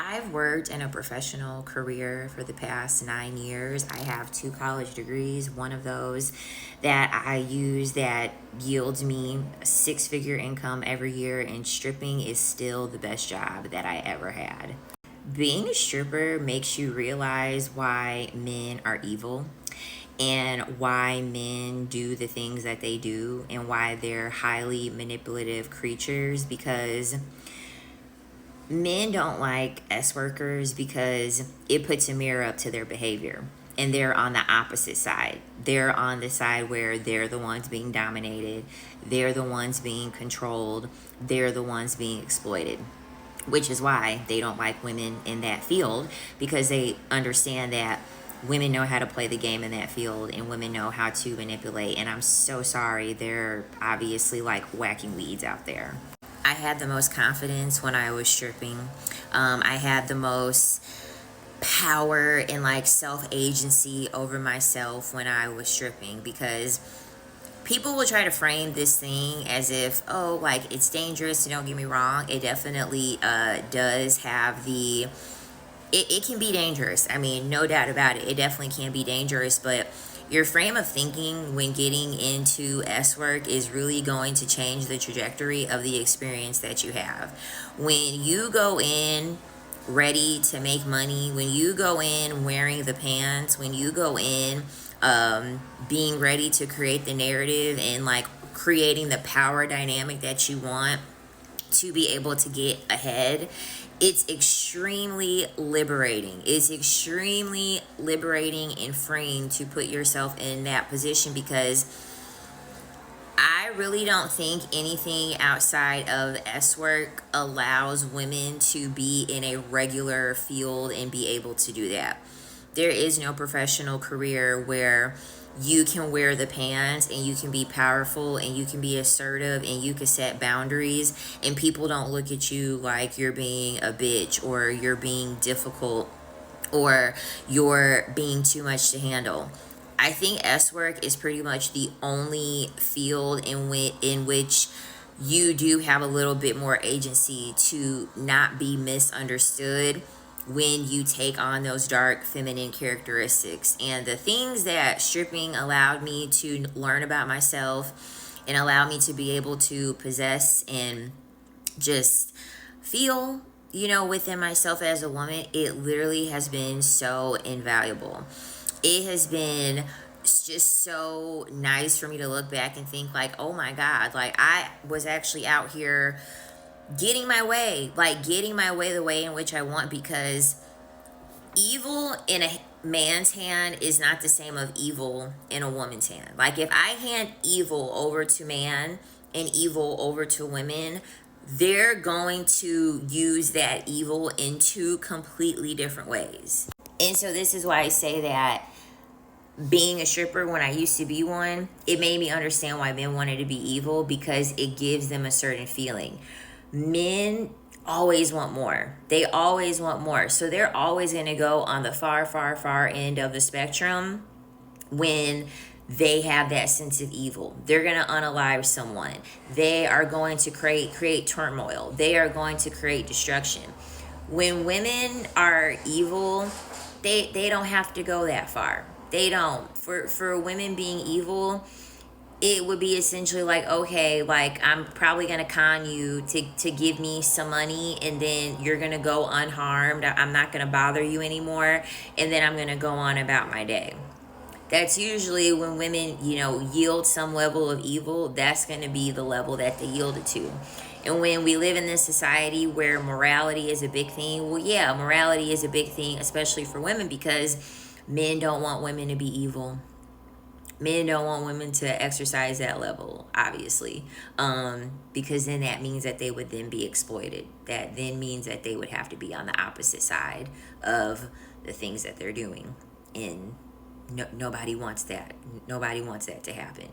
I've worked in a professional career for the past 9 years. I have 2 college degrees. One of those that I use that yields me a six-figure income every year, and stripping is still the best job that I ever had. Being a stripper makes you realize why men are evil and why men do the things that they do and why they're highly manipulative creatures, because men don't like S workers because it puts a mirror up to their behavior. And they're on the opposite side. They're on the side where they're the ones being dominated, they're the ones being controlled, they're the ones being exploited. Which is why they don't like women in that field, because they understand that women know how to play the game in that field and women know how to manipulate. And I'm so sorry, they're obviously like whacking weeds out there. I had the most confidence when I was stripping. I had the most power and like self agency over myself when I was stripping, because people will try to frame this thing as if, oh, like it's dangerous. Don't get me wrong, it definitely does have it can be dangerous. I mean, no doubt about it, it definitely can be dangerous. But your frame of thinking when getting into S work is really going to change the trajectory of the experience that you have. When you go in ready to make money, when you go in wearing the pants, when you go in being ready to create the narrative and like creating the power dynamic that you want to be able to get ahead, it's extremely liberating. It's extremely liberating and freeing to put yourself in that position, because I really don't think anything outside of S work allows women to be in a regular field and be able to do that. There is no professional career where you can wear the pants and you can be powerful and you can be assertive and you can set boundaries and people don't look at you like you're being a bitch or you're being difficult or you're being too much to handle. I think S work is pretty much the only field in which you do have a little bit more agency to not be misunderstood when you take on those dark feminine characteristics. And the things that stripping allowed me to learn about myself and allow me to be able to possess and just feel, within myself as a woman, it literally has been so invaluable. It has been just so nice for me to look back and think like, oh my God, like I was actually out here getting my way, the way in which I want, because evil in a man's hand is not the same of evil in a woman's hand. Like if I hand evil over to man and evil over to women, they're going to use that evil in two completely different ways. And so this is why I say that being a stripper, when I used to be one, it made me understand why men wanted to be evil, because it gives them a certain feeling. Men always want more. They always want more. So they're always going to go on the far, far, far end of the spectrum when they have that sense of evil. They're going to unalive someone. They are going to create turmoil. They are going to create destruction. When women are evil, they don't have to go that far. They don't. For women being evil, it would be essentially like, okay, like I'm probably going to con you to give me some money, and then you're going to go unharmed. I'm not going to bother you anymore, and then I'm going to go on about my day. That's usually when women, yield some level of evil. That's going to be the level that they yielded to. And when we live in this society where morality is a big thing, well, yeah, morality is a big thing, especially for women, because men don't want women to be evil. Men don't want women to exercise that level, obviously, because then that means that they would then be exploited. That then means that they would have to be on the opposite side of the things that they're doing. And nobody wants that. Nobody wants that to happen.